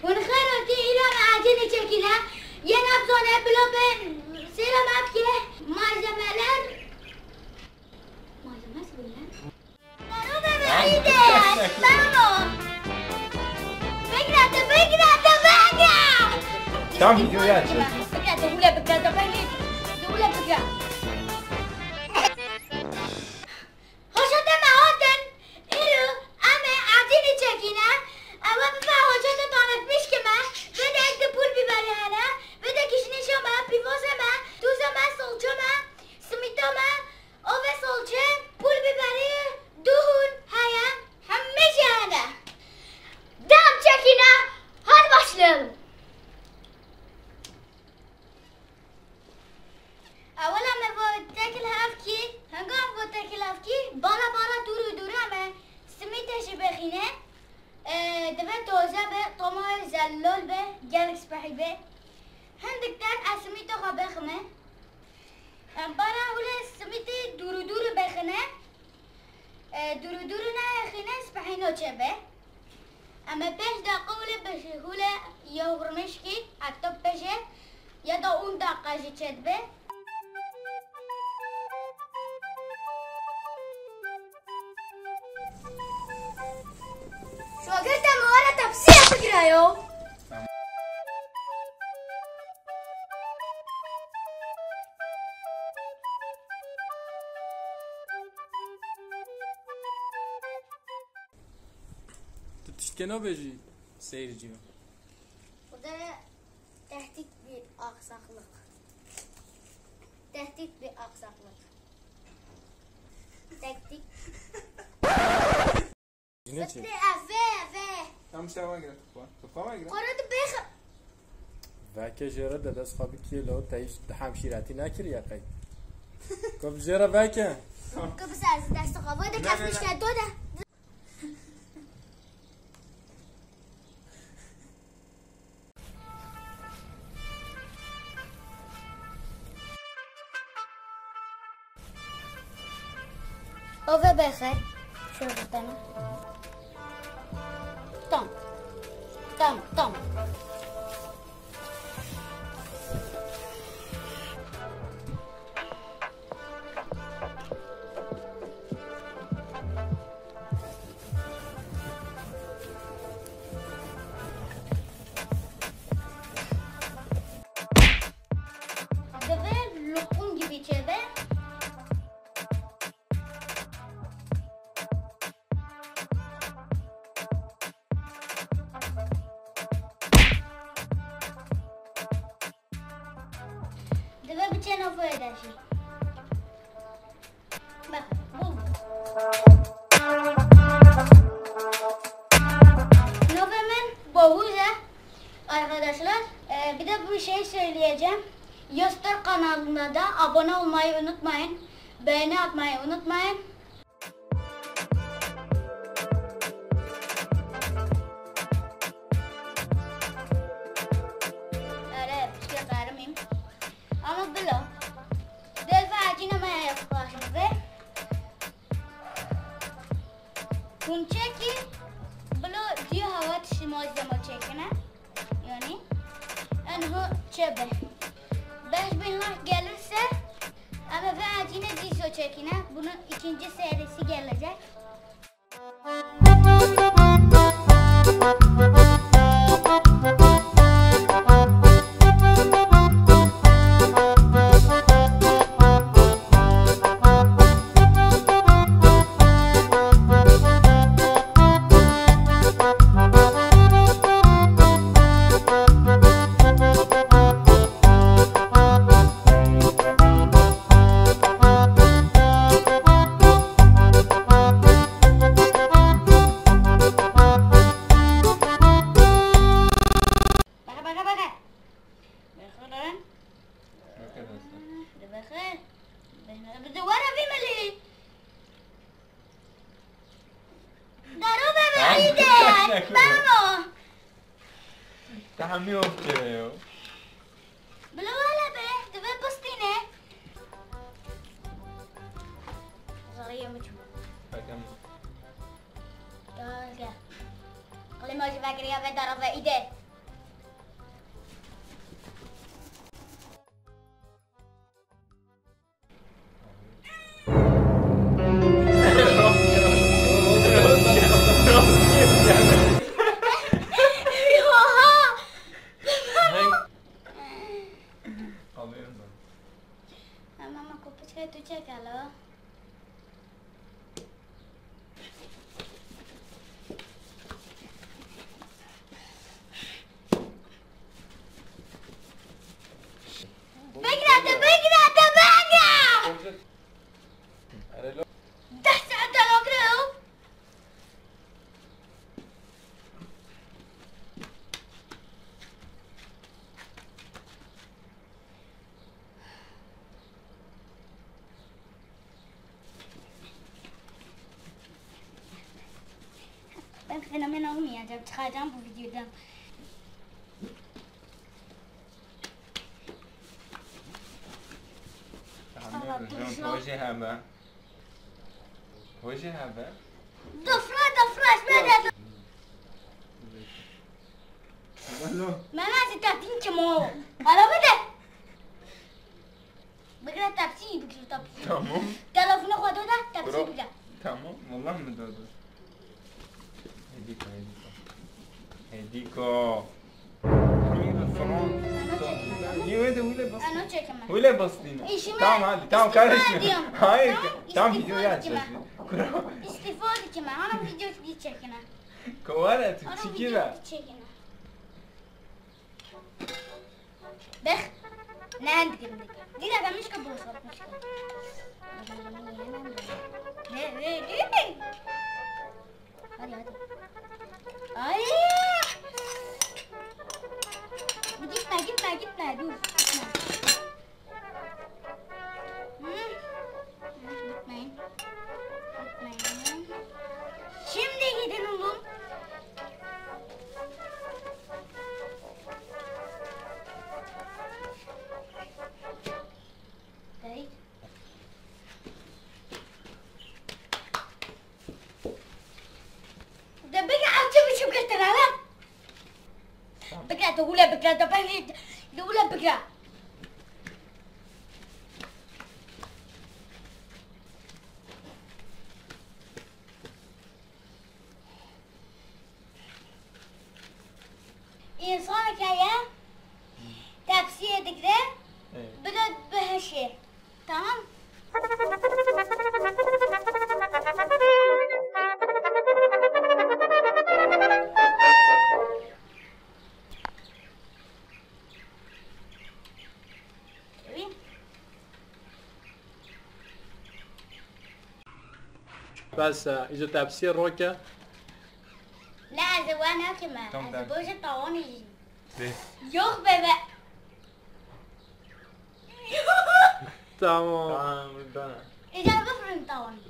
ونخيرتي إلى معجنة شكلها ينبضون بلوبين سيرم أبكي malzemeler ضروبة بعيدة استنوا فكرة Tam gidiyor فكرة هشت معادن إلو أما عديني تشكينا أما بفا هشت طانت مشكمة بدا أنت بول ببرهانا بدا كشني شما بيفوزما توزما سولجما سميتما أوه سولجة بول ببري دهون هيا هميشي هنا دام تشكينا هاد başlayalım. اولا ما بوتاكل هافكي هنقوم بوتاكل هافكي بالا دورو اما سميتش بخينه دفن توزه به طمار زلول به جالكس بحي به هندك تان اسميتو خبخمه بالا ولا سميتي دورو بخينه دورو نه خينه سبحينو چبه اما بيش دقه ولا بشهوله يوغرمشكي حتى بشه يا دا اون دقه جيت به شاگردم آره تفسیر بگیره یو Tişkeno beji seyirci. Bu da tehdit bir aksaklık. Tehdit bir aksaklık. Tehdit. Ne çek? Eve. Tam şava gire tutma. Tutma mı gire? Koradı bex. Vake jera da das khabi ki lo tayiş hamşirati nakir ya kay. Kab jera vake. Kıbrıs arası dersi kavga da kasmışlar da. Ove bexe. Şöyle tamam. Tamam. Deve lokum gibi çebe. Deve bir çene ofu eder şey. Bak bu. Novemen boğuza arkadaşlar. Bir de bir şey söyleyeceğim. Yostar kanalına da abone olmayı unutmayın. Beğeni atmayı unutmayın. Öyle bir şey vermeyeyim. Ama bilo. Delfa maya yapışır ve bunçaki bilo diyor hava tişimozlama çekine. Yani bu çebe. 5000 like gelirse ama ben acine video çekine bunun ikinci serisi gelecek. تحميه وبكيه بلا ولا به دفع بسطينة صغيرة مجموعة فكم قال emoji vekiriya ve darava ide. Mama kopacka tu check alo. بقرا ده ساعة نقرأه. Ben fenomen olmayacağım. Çıkacağım bu videodan. وجه هذا وجه هذا دفراش بدأت. ما لازم تبتين كمو. على بدأ. بقرا تبتين بقرا تبتين. تمام تلفون خودو ده تبتين بقرا. تمام والله مدودو هديكو حميد الفرون يويدا ولا بس أنا çekemem. ولا بسطينا İşime tamam hadi tamam kardeşim diyorum. hayır Tamam, tamam istifa video edeceğim. açacağız İstifa edeceğim. Ana video çekene. كوالا Ana تشكيلا video çekene. Bak. Ne andık? Dile ben müşkü bu sormuş. Ne? Hadi. Ay! Gitme dur. Gitmeyin. Şimdi gidin oğlum. Değil. ده بقى عجبي شو قلت انا لا بقى تقول بقى ده بقى تقول بقى İnsan hikaye tavsiye edikleri biraz bir şey. Tamam. بس اجى تبسير روكا لا زوانا كمان تمام. زبوجة طواني ليه؟ يوخ بابا تمام tamam ردنا إذا بفرن طواني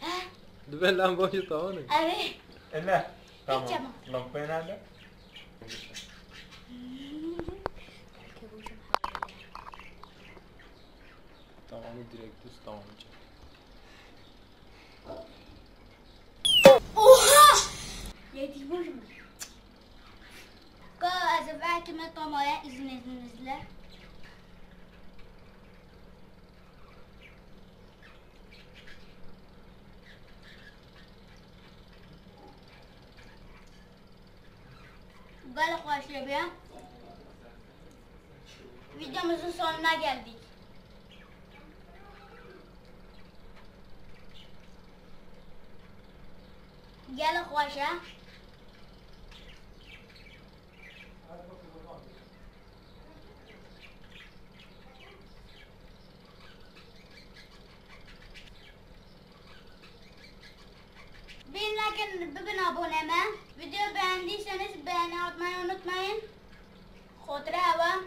ها دبل الان بوجي طوني أبي لا تمام. تمام لفين هذا طوني ديريكت طوني Oha! Yedi boş mu? Kız belki tomaya izninizle. Gel başlayalım. Videomuzun sonuna geldik. Gel خوشه bugün aboneme. Video beğendiyseniz beğeni atmayı unutmayın. Khotre hava.